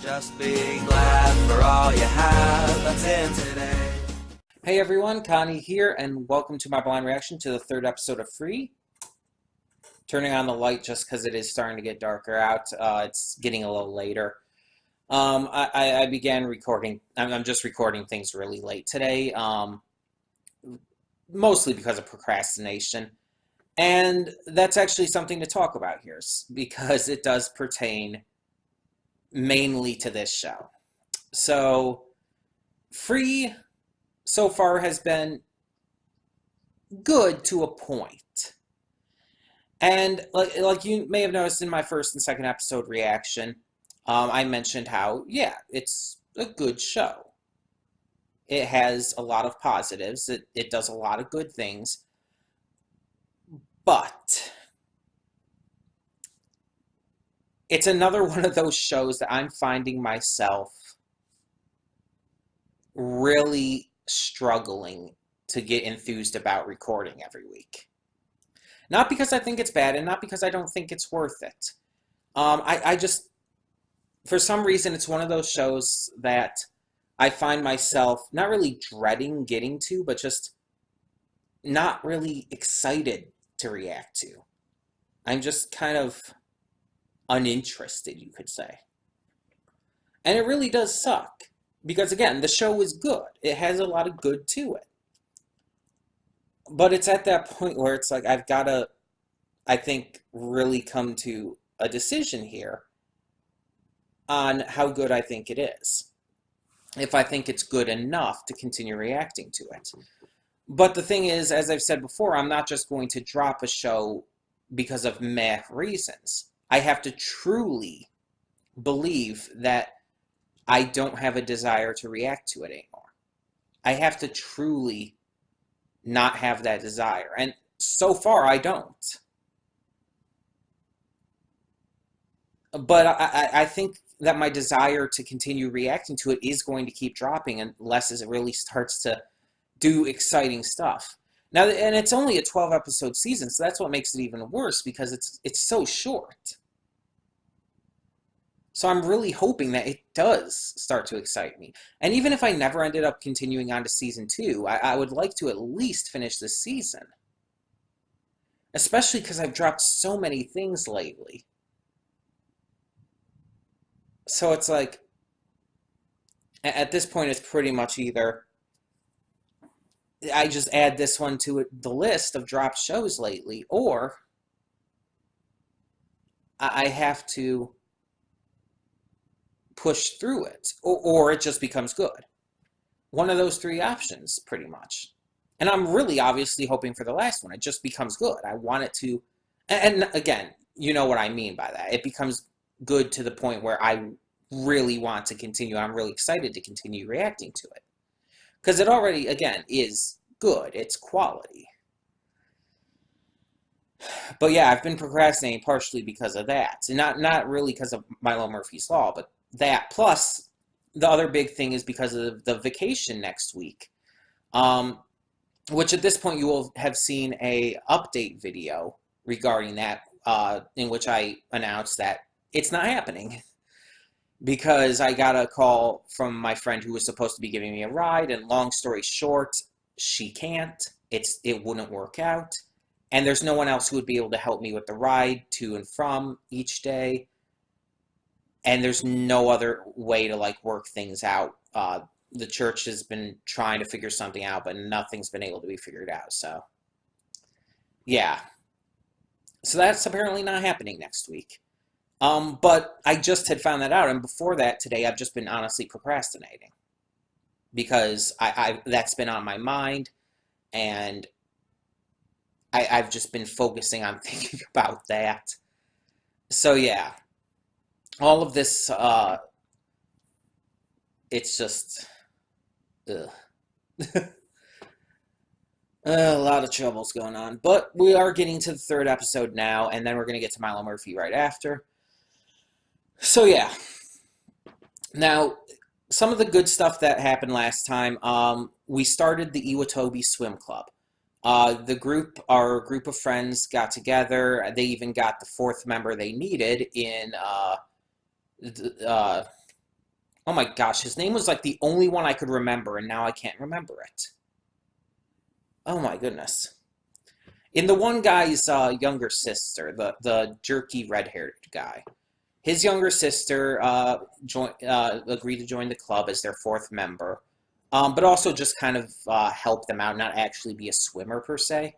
Just be glad for all you have that's in today. Hey everyone, Connie here, and welcome to my blind reaction to the third episode of Free. Turning on the light just because it is starting to get darker out. It's getting a little later. I began recording. I'm just recording things really late today, mostly because of procrastination. And that's actually something to talk about here because it does pertain mainly to this show. So, Free so far has been good to a point. And like you may have noticed in my first and second episode reaction, I mentioned how, yeah, it's a good show. It has a lot of positives. It does a lot of good things. But it's another one of those shows that I'm finding myself really struggling to get enthused about recording every week. Not because I think it's bad and not because I don't think it's worth it. I just, for some reason, it's one of those shows that I find myself not really dreading getting to, but just not really excited to react to. I'm just kind of uninterested, you could say. And it really does suck. Because again, the show is good. It has a lot of good to it. But it's at that point where it's like I've got to, I think, really come to a decision here on how good I think it is. If I think it's good enough to continue reacting to it. But the thing is, as I've said before, I'm not just going to drop a show because of meh reasons. I have to truly believe that I don't have a desire to react to it anymore. I have to truly not have that desire. And so far, I don't. But I think that my desire to continue reacting to it is going to keep dropping unless it really starts to do exciting stuff. Now, and it's only a 12-episode season, so that's what makes it even worse because it's so short. So I'm really hoping that it does start to excite me. And even if I never ended up continuing on to season 2, I would like to at least finish this season. Especially because I've dropped so many things lately. So it's like, at this point, it's pretty much either I just add this one to the list of dropped shows lately, or I have to push through it, or it just becomes good. One of those three options, pretty much. And I'm really obviously hoping for the last one. It just becomes good. I want it to, and again, you know what I mean by that. It becomes good to the point where I really want to continue. I'm really excited to continue reacting to it. Because it already, again, is good. It's quality. But yeah, I've been procrastinating partially because of that. And not really because of Milo Murphy's Law, but that. Plus, the other big thing is because of the vacation next week. Which at this point you will have seen a update video regarding that, in which I announced that it's not happening. Because I got a call from my friend who was supposed to be giving me a ride, and long story short, she can't. It wouldn't work out. And there's no one else who would be able to help me with the ride to and from each day. And there's no other way to work things out. The church has been trying to figure something out, but nothing's been able to be figured out. So, yeah. So that's apparently not happening next week. But I just had found that out, and before that, today, I've just been honestly procrastinating. Because that's been on my mind, and I've just been focusing on thinking about that. So, yeah. All of this, it's just, ugh. A lot of trouble's going on. But we are getting to the third episode now, and then we're going to get to Milo Murphy right after. So, yeah. Now, some of the good stuff that happened last time, we started the Iwatobi Swim Club. Our group of friends got together. They even got the fourth member they needed in Oh my gosh, his name was like the only one I could remember, and now I can't remember it. Oh my goodness. In the one guy's younger sister, the jerky red-haired guy, his younger sister agreed to join the club as their fourth member, but also just kind of help them out, not actually be a swimmer per se.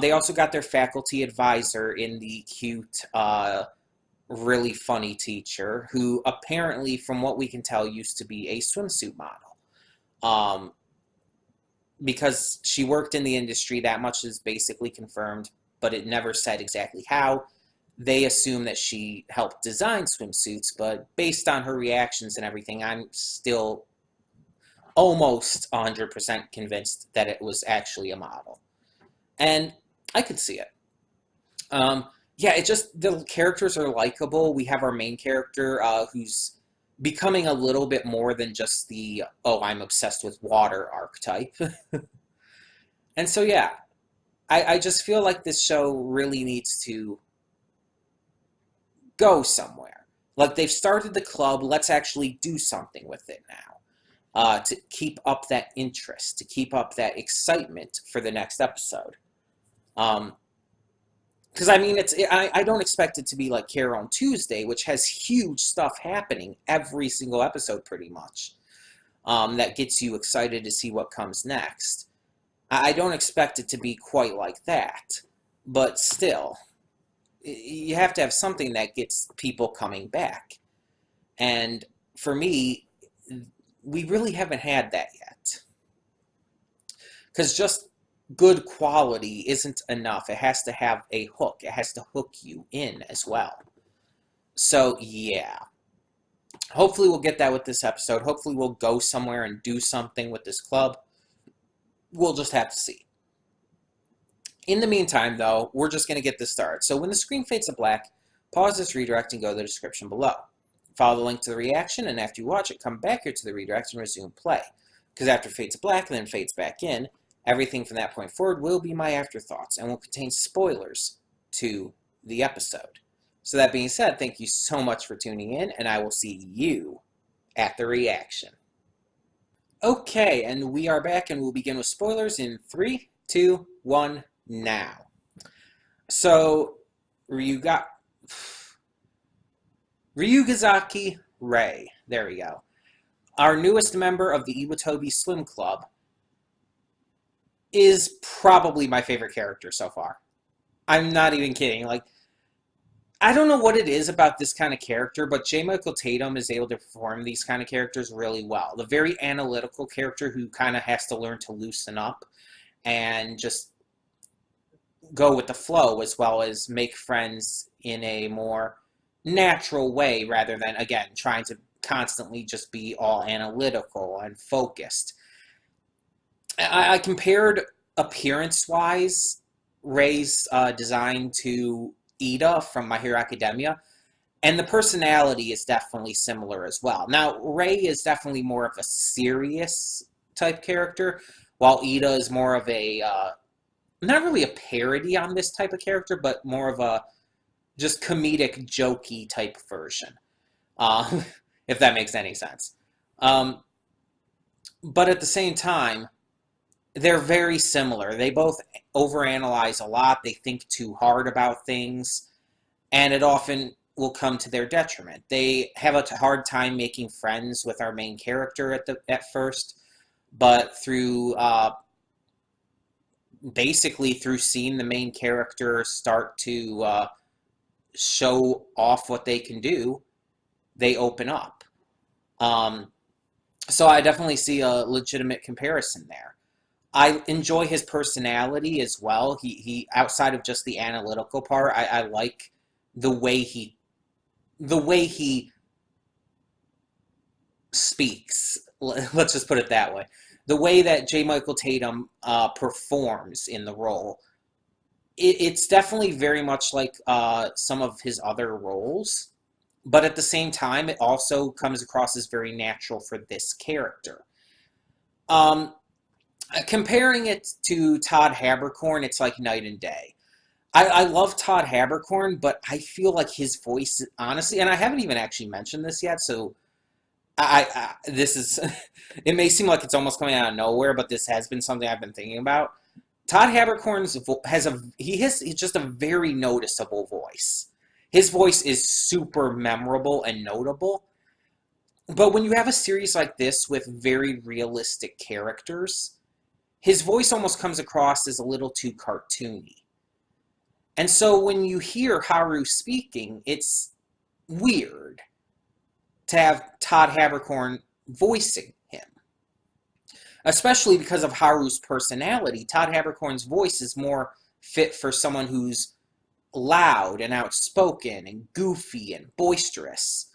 They also got their faculty advisor in the cute, really funny teacher who apparently, from what we can tell, used to be a swimsuit model. Um, because she worked in the industry, that much is basically confirmed, but it never said exactly how. They assume that she helped design swimsuits, but based on her reactions and everything, I'm still almost 100% convinced that it was actually a model. And I could see it. Um, yeah, it just, the characters are likable. We have our main character who's becoming a little bit more than just the, oh, I'm obsessed with water archetype. And so, yeah, I just feel like this show really needs to go somewhere. Like, they've started the club, let's actually do something with it now. To keep up that interest, to keep up that excitement for the next episode. Because I mean, I don't expect it to be like Care on Tuesday, which has huge stuff happening every single episode, pretty much. That gets you excited to see what comes next. I don't expect it to be quite like that, but still, you have to have something that gets people coming back. And for me, we really haven't had that yet. Because just good quality isn't enough. It has to have a hook. It has to hook you in as well. So, yeah. Hopefully we'll get that with this episode. Hopefully we'll go somewhere and do something with this club. We'll just have to see. In the meantime, though, we're just going to get this started. So when the screen fades to black, pause this redirect and go to the description below. Follow the link to the reaction, and after you watch it, come back here to the redirect and resume play. Because after it fades to black and then fades back in, everything from that point forward will be my afterthoughts and will contain spoilers to the episode. So that being said, thank you so much for tuning in, and I will see you at the reaction. Okay, and we are back, and we'll begin with spoilers in 3, 2, 1, now. So, Ryugazaki Rei, there we go. Our newest member of the Iwatobi Slim Club is probably my favorite character so far. I'm not even kidding. Like, I don't know what it is about this kind of character, but J. Michael Tatum is able to perform these kind of characters really well. The very analytical character who kind of has to learn to loosen up and just go with the flow, as well as make friends in a more natural way rather than, again, trying to constantly just be all analytical and focused. I compared appearance-wise Rei's design to Ida from My Hero Academia, and the personality is definitely similar as well. Now, Rei is definitely more of a serious type character, while Ida is more of a, not really a parody on this type of character, but more of a just comedic, jokey type version, if that makes any sense. But at the same time, they're very similar. They both overanalyze a lot. They think too hard about things, and it often will come to their detriment. They have a hard time making friends with our main character at first, but through basically through seeing the main character start to show off what they can do, they open up. So I definitely see a legitimate comparison there. I enjoy his personality as well. He outside of just the analytical part, I like the way he speaks. Let's just put it that way. The way that J. Michael Tatum performs in the role, it's definitely very much like some of his other roles, but at the same time, it also comes across as very natural for this character. Comparing it to Todd Haberkorn, it's like night and day. I love Todd Haberkorn, but I feel like his voice, honestly, and I haven't even actually mentioned this yet, so this is, it may seem like it's almost coming out of nowhere, but this has been something I've been thinking about. Todd Haberkorn's has just a very noticeable voice. His voice is super memorable and notable. But when you have a series like this with very realistic characters, his voice almost comes across as a little too cartoony. And so when you hear Haru speaking, it's weird to have Todd Haberkorn voicing him. Especially because of Haru's personality. Todd Haberkorn's voice is more fit for someone who's loud and outspoken and goofy and boisterous.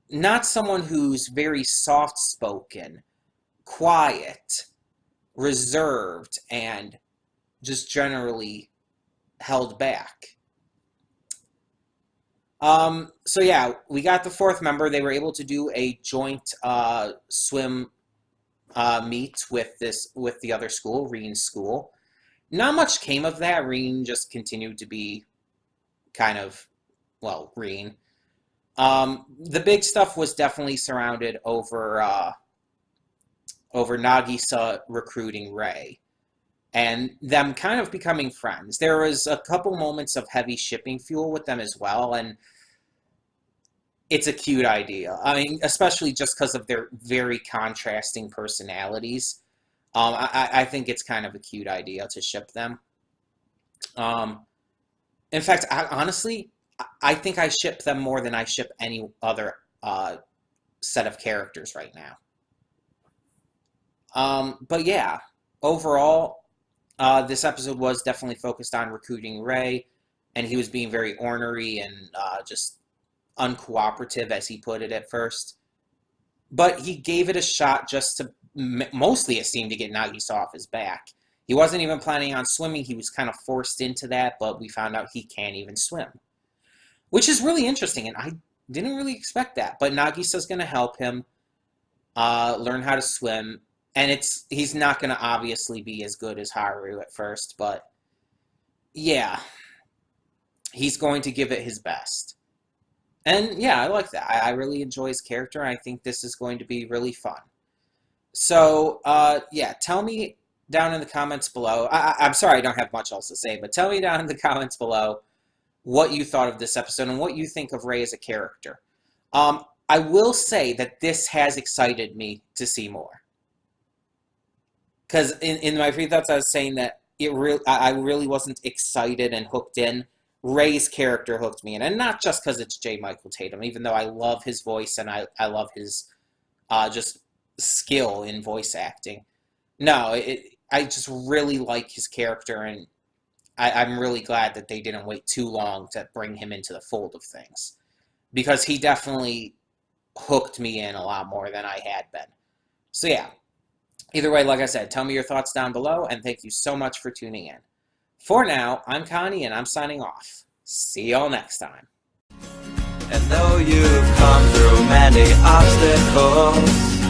Not someone who's very soft-spoken, quiet, reserved, and just generally held back. So yeah, we got the fourth member. They were able to do a joint swim meet with the other school, Reen's school. Not much came of that. Reen just continued to be kind of, well, Reen. The big stuff was definitely surrounded over Nagisa recruiting Rei and them kind of becoming friends. There was a couple moments of heavy shipping fuel with them as well, and it's a cute idea. I mean, especially just because of their very contrasting personalities. I think it's kind of a cute idea to ship them. In fact, honestly, I think I ship them more than I ship any other set of characters right now. But yeah, overall, this episode was definitely focused on recruiting Rei, and he was being very ornery and just uncooperative, as he put it at first. But he gave it a shot just to, mostly it seemed, to get Nagisa off his back. He wasn't even planning on swimming. He was kind of forced into that, but we found out he can't even swim. Which is really interesting, and I didn't really expect that. But Nagisa's going to help him learn how to swim. And he's not going to obviously be as good as Haru at first, but yeah, he's going to give it his best. And yeah, I like that. I really enjoy his character, and I think this is going to be really fun. So, yeah, tell me down in the comments below. I'm sorry I don't have much else to say, but tell me down in the comments below what you thought of this episode and what you think of Rei as a character. I will say that this has excited me to see more. Because in my free thoughts, I was saying that I really wasn't excited and hooked in. Rei's character hooked me in, and not just because it's J. Michael Tatum, even though I love his voice and I love his just skill in voice acting. No, I just really like his character, and I'm really glad that they didn't wait too long to bring him into the fold of things, because he definitely hooked me in a lot more than I had been. So yeah, either way, like I said, tell me your thoughts down below, and thank you so much for tuning in. For now, I'm Connie, and I'm signing off. See y'all next time. And though you've come through many obstacles,